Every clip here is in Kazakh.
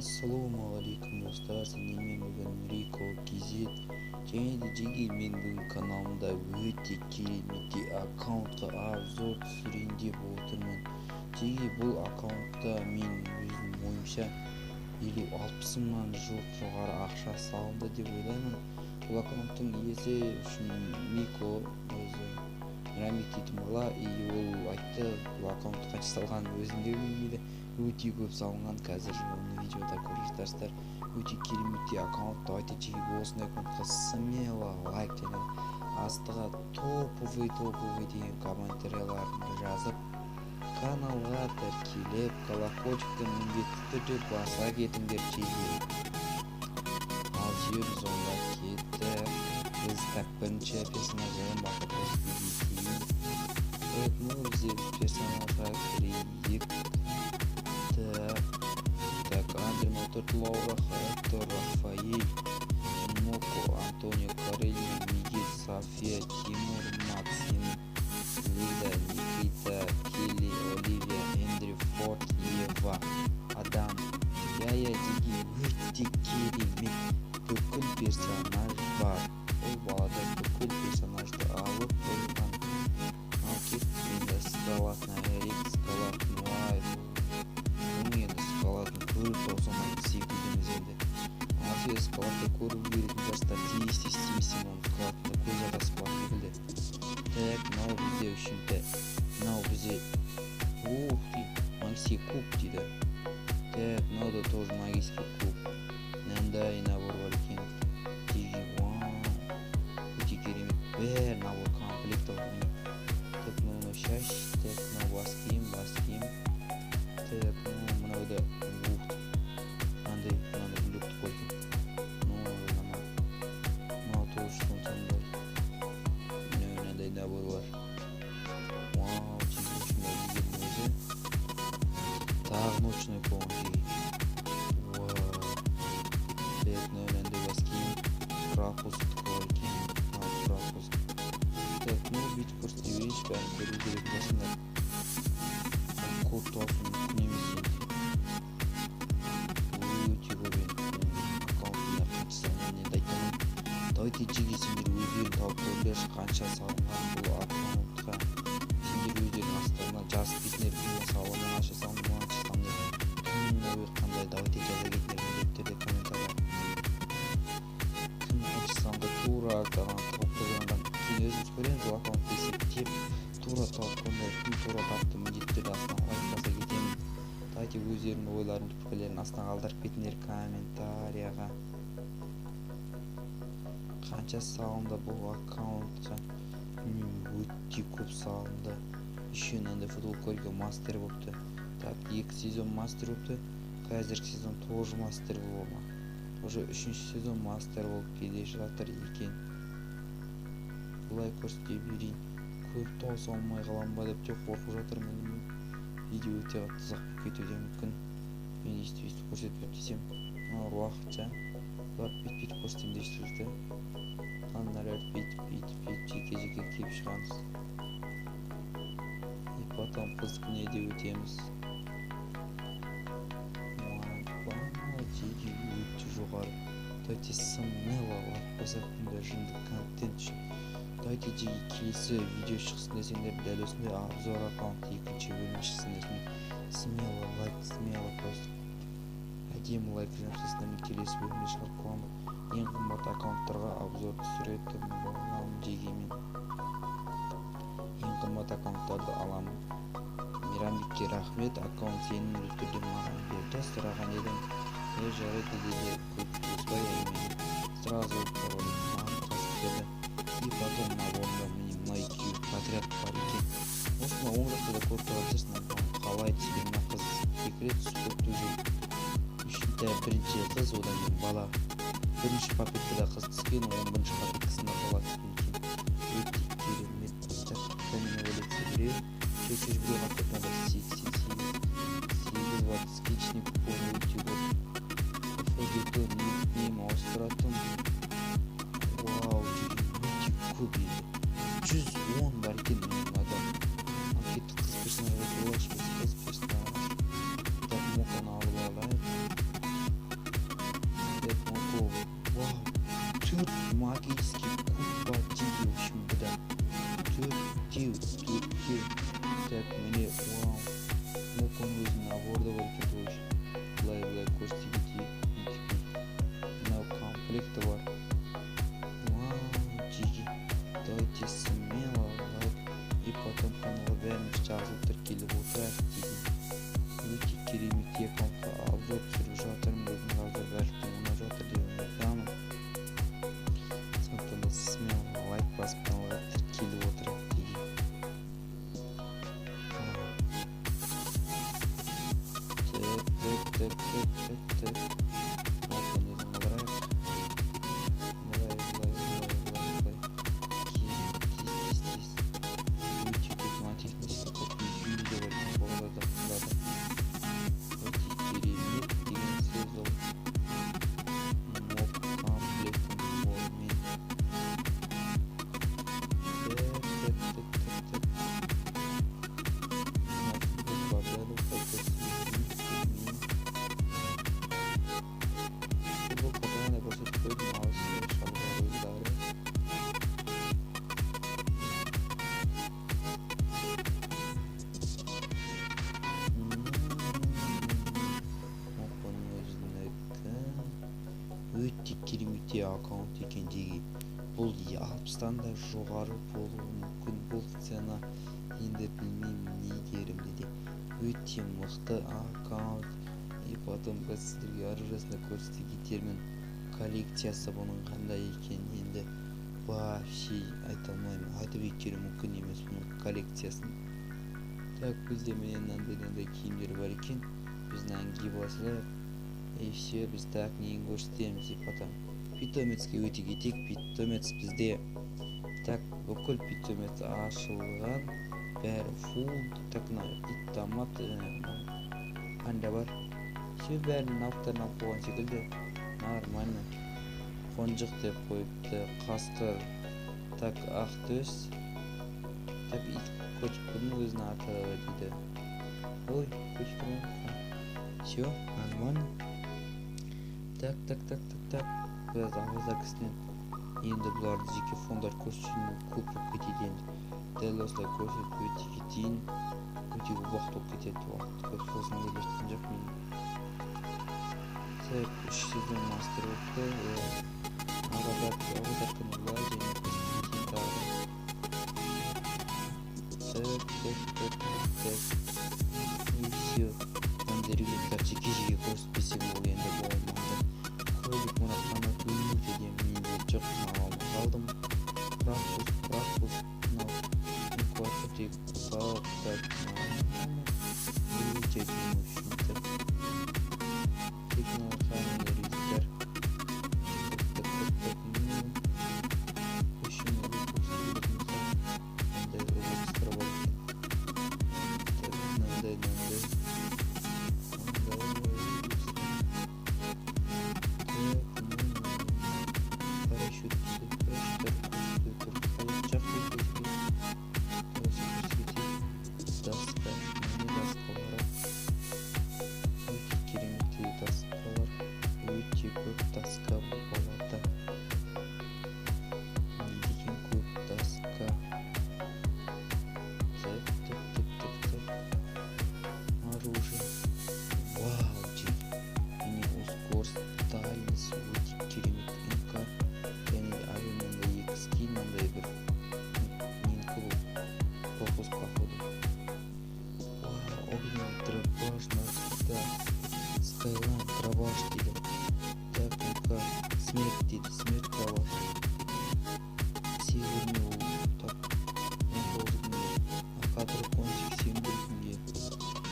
Ассалаумағалейкум достар, мен бүгін Рико Кизет және де жеге мен бүгін каналымда өте керемет аккаунтқа обзор түсірейін деп отырмын. Жеге бұл аккаунтта мен өзім ойымша 50-60 мыңнан жоғары ақша салынды деп ойлаймын. Бұл аккаунттың иесі үшін Мико өзі Рамик дейтін бала, ол айтты, бұл аккаунт қанша салғанын өзім де білмейді. Өте көп салынған, қазір оны видеода көріп жатарсыздар. Өте керемет аккаунт. Давайте жеге осындай аккаунтқа смело лайк және астыға топовый деген комментарийлерді жазып, каналға тіркеліп, колокольчикті міндетті түрде баса кетіңдер жеге. Ал жүріз онда кетті. Біз так бірінші персонаждан бастап бізде персонажға кірейік. Так, Андре Мотор, Лаура, Хектор, Рафаэль, Моко, Антонио, Карелина, Мигель, София, Тимур, Максим, Лида, Никита, Келли, Оливия, Эндрю, Форд, Ева, Адам. Яя деген өте керемет бүкіл персонаж бар. Ол балада бүкіл персонажды алып қойған. Ал кетті скалатын Эрик, скалатын Уайт. Оны енді скалатын көріп таусамайды секілдіміз енді. Афия скалатты көріп беретін жастар тиістемесем оны скалатында көз адасы бар секілді. Так, мынау бізде үшінті. Мынау бізде магисий куб дейді. Так, мынау да тоже магисий куб. Мынандай набор бар екен. Өте керемет бәрі набор комплект бар. Так, мынау шаш, так, мынау бас киім. Так, мынау да мынандай бүлікті қойдым. Мынау тоже сондай. Мынандай набор бар. Вау, жеге осындай дегеннің өзі. Тағы ночной полон жеге. Так, мынандай бас киім. Пропуск бар екен. Пропуск. Так, бүйтіп көрсете берейінші, бәрін көру керек болсындар. Код тауысым мүмкін емес енді. Өте көп енді аккаунтында қанша салынған енді айтамын. Давайте жеге сендер өздерің тауып көріңдерші қанша салынған бұл аккаунтқа. Сендер өздерің астарына жазып кетіңдер, мысалы мынанша салынды, мынанша салынды. Қандай давайте жаза кетіңдер міндетті түрде комментария. Кім қанша салынды тура тауып қойғаннан кейін өзіміз көреміз бұл аккаунтты есептеп. Тура тауып қойғандар кім тура тапты міндетті түрде астына лайк баса кетемін. Давайте өздерінің ойларын пікірлерін астына қалдырып кетіңдер комментарияға. Қанша салынды бұл аккаунтқа? Өте көп салынды. Еще мынандай футболка мастер болыпты. Так, 2 сезон мастер болыпты. Қазіргі сезон тоже мастер болмақ. Уже 3-ші сезон мастер болып келе жатыр екен. Бұлай көрсете берейін. Көп тауыса алмай қалам ба деп қорқып жатырмын. Видео өте қызық болып кетуде мүмкін. Мен естіп көрсетпеп десем, уақытша бұлар бет көрсетем дейсіздерді. Қандарар бет жеке кеп шығамыз. И потом қызықне де өтеміз. Жеге өте жоғары. Давайте смело лайк басып күнде жынды контент үшін. Давайте жеге келесі видео шықсын десеңдер, дәл осындай обзор аккаунт екінші бөлім шықсын десеңдер. Смело лайк, смело просто. Әдемі лайк жасасындар, келесі бөлімде шығарып қоямын. Ең қымбат аккаунттарға обзор түсіретін боламын жегемен. Ең қымбат аккаунттарды аламын. Мейрамбекке рахмет, аккаунт сенің түрде маған берді, сұраған едім. Жарайды деді, көп қоспай әймен. Сразу маған қасып и потом на орында мына екеуі подряд бар екен. Осыны оң жақта да көріп тұрғансыз, қалайды себе мына қыз екі рет түсіп көптеуге. Бірінші қыз, одан кейін бала. Бірінші попыткада қыз түскен, 11-ші попыткасында бала түскен екен. Өте керемет. Камина валется біреу. Сөйтсіз біреу қақытында 88 бар. Скетчник полный өте көп. Фогеті нейм ауыстыратын. Вау, өте көп еді. 110 бар екен менің адам. Кетті қыз персонажға болайшы, қыз персонаж. Так, моканы алып алайық. Minecraft аккаунтқа обзор түсіріп жатырмын, бүгінгі обзор бәлкім ұнап жатыр деп ойлаймын. Сондықтан да сізмен лайк басып каналға тіркеліп отырайық деген. Өте керемет аккаунт екен деген. Бұл 60-тан да жоғары болуы мүмкін. Бұл цена енді білмеймін не дерімді де. Өте мықты аккаунт. И потом сіздерге арасында көрсете кетермін. Коллекциясы бұның қандай екен енді вообще айта алмаймын. Айтып өткеру мүмкін емес бұның коллекциясын. Так, бізде менен мынандай киімдер бар екен. Біздің әнге басылып. И все, біз так нейін көрсетеміз деп потом питомецке өте кетейік. Питомец бізде так бүкіл питомец ашылған, бәрі фул. Так, ит томат қанда бар. Все бәрін навықтарын алып қойған секілді. Нормально. Қонжық деп қойыпты. Қасқыр. Так, ақтөс. Так, ит көшкінің өзінің аты дейді. Ой, көшкінің. Все, нормально. Так. Biraz ауыздар кісінен енді бұларды жеке фондар көрсетуіне көп болып кетеді енді. Дәл осылай көрсетіп өте кетейін. Өте уақыт болып кетеді. Уақыт көп сосын елестен жоқ мен. Так, 3 сезон мастер өтті. Ауыздар күні бұлай және көрсетейін тағы. Так. И все. Мынандай регулярдар жеке көрсетпесем ол енді болмайды. Көйлек мұнақтана көйлек деген менде жоқ, қалдым. Пракус, инкватотек, так, өте жұмысшымды. Технологияны регулярдар. Үшін таска болады. Недеген көп таска. Оружие. Вау, міне ускорс дальность өте керемет инкар. Және айымында 2 скин, мындай бір менікі бұл фокус походу. Вау, огненный дробаш навсегда. Скайлайн дробаш дейді. Так, инкар смерть дейді, смерть дробаш. Северный улы, так, 19 күнге. Акадры 18 күнге.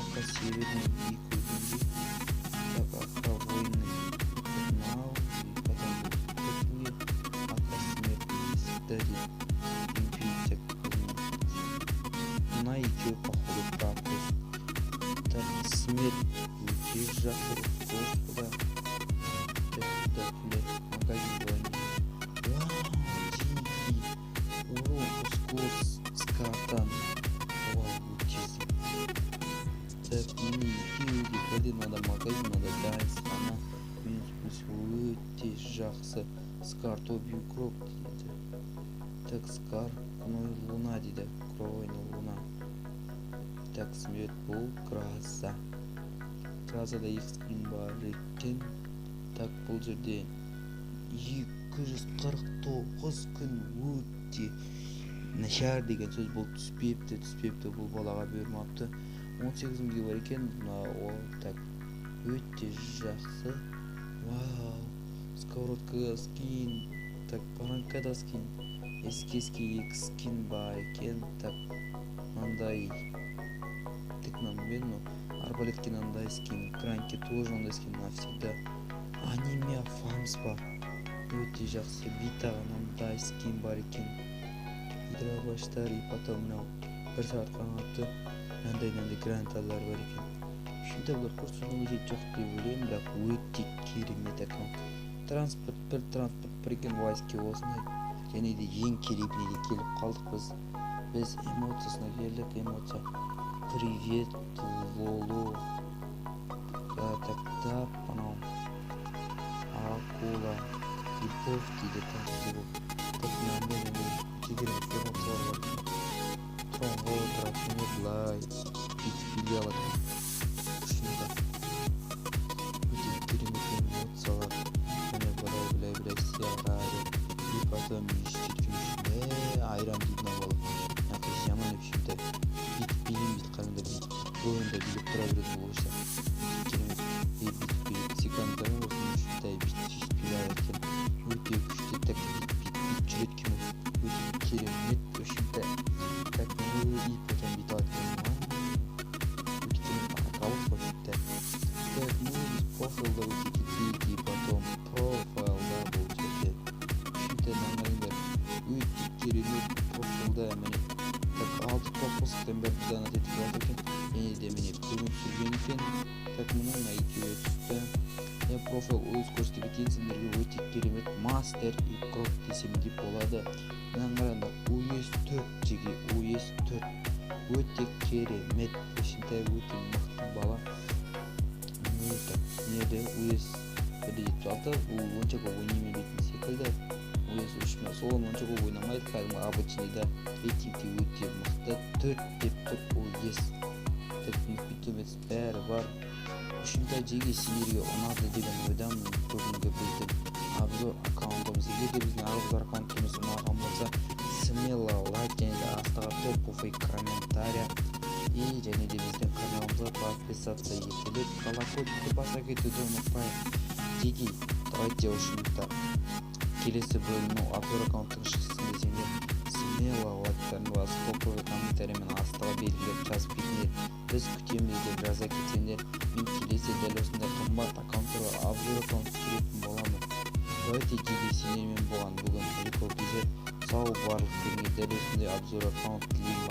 Ака северный 2 күнге. Так, ака войны 4 и потом 4 күнге. Ака смертный навсегда дейді. Инфинитек на екеу походу практус. Так, смерть өте жақсы ускорсыда. Так, магазин бойынша. Вау, деньги. Урон ускорс с картан. Вау, өтесің. Так, мені екеуге бірден надо магазин, надо дайс, ана минус өте жақсы. Скар тоби укроп дейді. Так, скар кной луна дейді. Кровойный луна. Так, смерть бұл Граза. Гразада 2 скин бар екен. Так, бұл жерде 249 күн өте нашар деген сөз. Бұл түспепті, бұл балаға бермапты. 18 күнге бар екен. Так, өте жақсы. Вау, сковородкаға скин, так бананкада скин, эски екі скин бар екен. Так мынандай тыкман арбалетке мынандай скин, кранке тоже мындай скин навсегда. Аниме фамс бар, өте жақсы. Битаға мындай скин бар екен. Гидробаштар и потом мынау 1 сағат қанаты мындай гранаталар бар екен. Ушинтип курсунун өзү жок деп ойлойм, бирок өтө керемет аккаунт. Транспорт бір екен, вайске болсын. Және де ең керегіне келіп қалдық біз эмоциясына келдік. Эмоция привет Лоло, так анау акула любовь дейді. Так мынандай керемет эмоциялар бар. Тронға отырып міне былай бүйтіп билей алады. Өте керемет эмоциялар. Міне былай сияғады. И потом айран дейтін алып алып жаман өпшімді бүйтіп қараңдар, бойында билеп тұра беретін болса керемет. Бүйтіп секундтарын осының үшімді бүйтіп билеп екен. Өте күшті. Так бүйтіп жүреткен өте керемет өшімді. Так и потом бүйтіп алып өте керемет ақауыз қойшымды. Так біз профайлда өте кетейік. И потом профайлда бұл жерде үшімді наңайындар. Өте керемет профайлда міне. Так алты пропусктан бәрі донат етіп алды екен. Және де міне бүгін түсірген екен. Так мұның екеуі түсті. Профайл өз көрсете кетейін сендерге. Өте керемет мастер игрок десем деп болады. Мынаны қараңдар, ОС 4 жеге ОС 4 өте керемет. Ешінтай өте мықты бала. Неде ОС 1.76 бұл онша көп ойнаймен бетін секілді. ОС 3 солон онша көп ойнамайды, кәдімгі обычныйда. Рейтингте өте мықты. 4 деп тұр ОС. Бүтімет бәрі бар. Ушундай жеге сендерге ұнады деген ойдамын. Бүгінгі біздің обзор аккаунтымыз. Егер де біздің обзор аккаунтымыз ұнаған болса, смело лайк және де астыға топовый комментарий. И және де біздің каналымызға подписаться етіліп, колокольчикті баса кетуді ұмытпайық. Деги, давайте ушунда келесі бөлімнің обзор аккаунттың шықсын десеңдер, смело лайктарын басып, топовый комментариймен астыға белгілеп жазып кетіңдер. Біз күтеміз деп жаза кетсеңдер, мен келесі дәл осындай қымбат аккаунттарға обзор аккаунт түсіретін боламын. Давайте деги, сендермен болған бүгін Рикол Гизер. Сау барлық беріңе дәл осындай обзор аккаунт тілеймін.